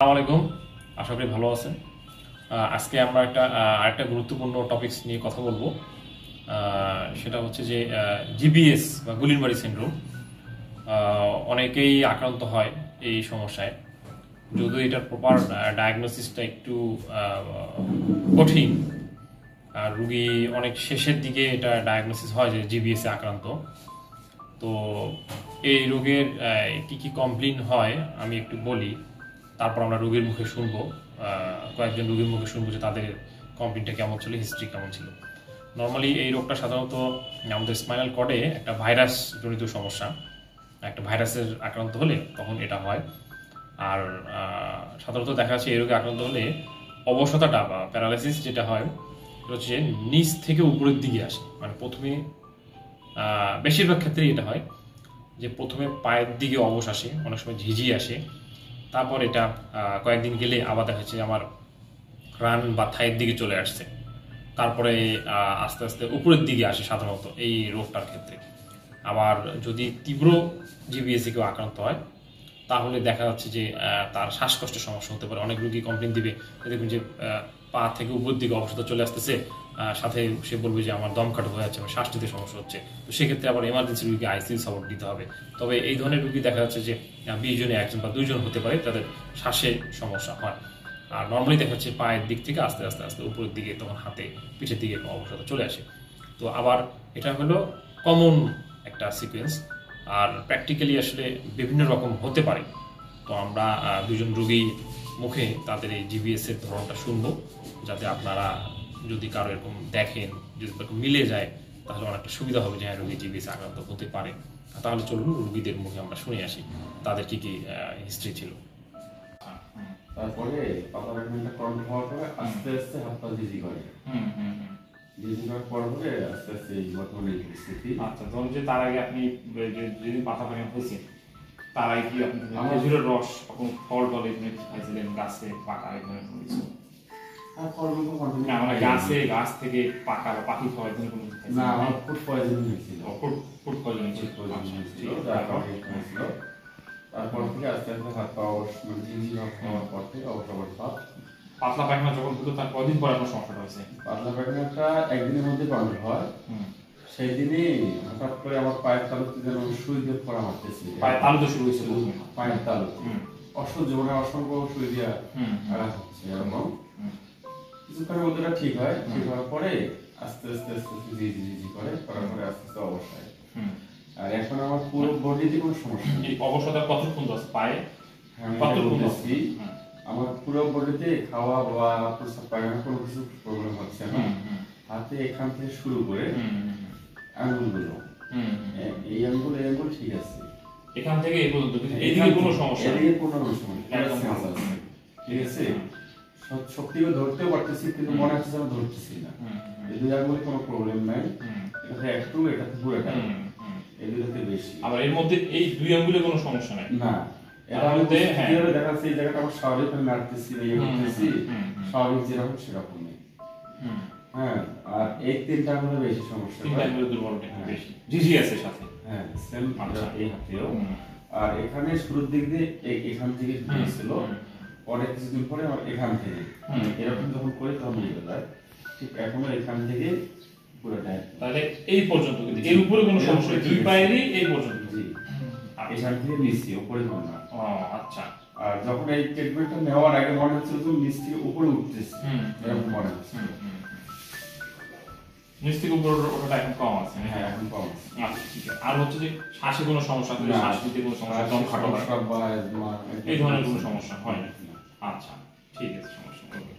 আসসালামু আলাইকুম, আশা করি ভালো আছেন। আজকে আমরা আরেকটা গুরুত্বপূর্ণ টপিকস নিয়ে কথা বলবো। সেটা হচ্ছে যে জিবিএস বা গুলিনবাড়ি সিনড্রোম। অনেকেই আক্রান্ত হয় এই সমস্যায়, যদিও এটার প্রপার ডায়াগনোসিসটা একটু কঠিন। আর রুগী অনেক শেষের দিকে এটা ডায়াগনোসিস হয় যে জিবিএস এ আক্রান্ত। তো এই রোগের কি কি কমপ্লেইন হয় আমি একটু বলি, তারপর আমরা রোগীর মুখে শুনবো। কয়েকজন রোগীর মুখে শুনবো যে তাদের কমপ্লেইনটা কেমন ছিল, হিস্ট্রি কেমন ছিল। নর্মালি এই রোগটা সাধারণত আমাদের স্পাইনাল কর্ডে একটা ভাইরাস জনিত সমস্যা, একটা ভাইরাসের আক্রান্ত হলে তখন এটা হয়। আর সাধারণত দেখা যাচ্ছে এই রোগে আক্রান্ত হলে অবশতাটা বা প্যারালাইসিস যেটা হয় সেটা হচ্ছে নিচ থেকে উপরের দিকে আসে। মানে প্রথমে বেশিরভাগ ক্ষেত্রেই এটা হয় যে প্রথমে পায়ের দিকে অবশ আসে, অনেক সময় ঝিঝি আসে, তারপর এটা কয়েকদিন গেলে আবার দেখা যাচ্ছে আমার রান বা থাইয়ের দিকে চলে আসছে, তারপরে আস্তে আস্তে উপরের দিকে আসে সাধারণত এই রোগটার ক্ষেত্রে। আবার যদি তীব্র জিবিএসি কেউ আক্রান্ত হয় তাহলে দেখা যাচ্ছে যে তার শ্বাসকষ্টের সমস্যা হতে পারে। অনেক রোগী কমপ্লেন দিবে, দেখবেন যে পা থেকে উপর দিকে অবস্থা চলে আসতেছে, সাথে সে বলবে যে আমার দমকাট হয়ে যাচ্ছে, আমার শ্বাস নিতে সমস্যা হচ্ছে। তো সেক্ষেত্রে আবার এমার্জেন্সি রোগীকে আইসিইউ সাপোর্ট দিতে হবে। তবে এই ধরনের রোগী দেখা যাচ্ছে যে 20 জনে একজন বা 2 জন হতে পারে তাদের শ্বাসের সমস্যা হয়। আর নর্মালি দেখা যাচ্ছে পায়ের দিক থেকে আস্তে আস্তে আস্তে উপরের দিকে, তখন হাতে পিঠের দিকে অবস্থা চলে আসে। তো আবার এটা হলো কমন একটা সিকোয়েন্স। আর প্র্যাকটিক্যালি আসলে বিভিন্ন রকম হতে পারে। তো আমরা 2 জন রোগী মুখে তাদের এই জিবিএস এর ধরনটা শুনবো, যাতে আপনারা যদি কারো এরকম দেখেন, যদি এরকম মিলে যায়, তাহলে অনেকটা সুবিধা হবে যে হ্যাঁ রোগী জিবিএস আক্রান্ত হতে পারে। তাহলে চলুন রোগীদের মুখে আমরা শুনে আসি তাদের কি কি হিস্ট্রি ছিল। তারপরে পাতা ব্যাটমিন্টন কন্ট্রোল হওয়ার পরে আস্তে আস্তে হাত পা জিজি করে। জিজি করার পর হলে আস্তে আস্তে এই বর্তমানে এই পরিস্থিতি। আচ্ছা, ধরুন যে তার আগে আপনি যেদিন পাতা পানি হয়েছে তার আগে কি আপনি খেজুরের রস কখন ফল টল এখানে খাইছিলেন, গাছে পাকা এখানে কিছু? আর ফলগুলো কন্টিনিউ না, মানে গাছ থেকে পাকা বা পাখি খাওয়ার জন্য কোনো কিছু না, আমার ফুড পয়জন হয়েছিল। ফুড পয়জন ছিল। তারপর থেকে আস্তে আস্তে হাত পা মানে জিজি হওয়ার পর থেকে অবসর ভাব। পাতলা পায়খানা যখন হতো তার কদিন পর আপনার সমস্যাটা হয়েছে? পাতলা পায়খানাটা একদিনের মধ্যে কন্ট্রোল হয়। সেই দিনই হঠাৎ করে আমার পায়ের তালুতে যেন সুই দিয়ে পড়া মারতেছি। পায়ের তালুতে শুরু হয়েছিল? পায়ের তালু অসহ্য, মানে অসংখ্য সুই দিয়া আঘাত হচ্ছে। এবং কিছুক্ষণের মধ্যে এটা ঠিক হয়। ঠিক হওয়ার পরে আস্তে আস্তে আস্তে আস্তে জিজি জিজি করে, করার পরে আস্তে আস্তে অবসায়। আর এখন আমার পুরো বডিতে কোনো সমস্যা নেই। এই অবসাদটা কতক্ষণ আছে পায়ে? কতক্ষণ আছে আমার পুরো বডিতে খাওয়া বা প্রস্রাব পায়খানা কোনো কিছু প্রবলেম হচ্ছে না। হাতে এখান থেকে শুরু করে আঙ্গুলগুলো, এই আঙ্গুল এই আঙ্গুল ঠিক আছে, এখান থেকে এই পর্যন্ত এদিকে কোনো সমস্যা নেই? এদিকে কোনো সমস্যা নেই, ঠিক আছে। শক্তি করে ধরতেও পারতেছি, কিন্তু মনে হচ্ছে আমি ধরতেছি না। এই দুই আঙ্গুলে কোনো প্রবলেম নাই, এটা একটু, এটা পুরোটা, এই দুইটাতে বেশি। আবার এর মধ্যে এই দুই আঙ্গুলে কোনো সমস্যা নাই? না, এটা মধ্যে কিভাবে দেখাচ্ছে এই জায়গাটা আমার স্বাভাবিক আমি নাড়তেছি বা ইয়ে করতেছি, স্বাভাবিক যেরকম সেরকম নেই। হ্যাঁ, আর এই তিনটা আঙ্গুলে বেশি সমস্যা, তিনটা আঙ্গুলে দুর্বলতা বেশি, জিজি আছে সাথে। হ্যাঁ, সেম এই হাতেও। আর এখানে শুরুর দিক দিয়ে এখান থেকে ছিল, পরে কিছুদিন পরে আমার এখান থেকে এরকম যখন করি তখন মিলে যায়। ঠিক এখনো এখান থেকে পুরোটা, তাহলে এই পর্যন্ত, কিন্তু এর উপরে কোনো সমস্যা নেই, দুই পায়েরই এই পর্যন্ত? জি, এখান থেকে নিচে উপরে কোনো না। আচ্ছা। আর যখন এই ট্রিটমেন্টটা নেওয়ার আগে মনে হচ্ছিল যে নিচ থেকে উপরে উঠতেছে, এরকম মনে হচ্ছে। নিচ থেকে উপরে ওঠাটা এখন কম আছে? হ্যাঁ, এখন কম আছে। আচ্ছা, ঠিক আছে। আর হচ্ছে যে শ্বাসে কোনো সমস্যা, শ্বাস নিতে কোনো সমস্যা, দম খাটো হয়, বা এই ধরনের কোনো সমস্যা হয় না? আচ্ছা, ঠিক আছে, সমস্যা নেই।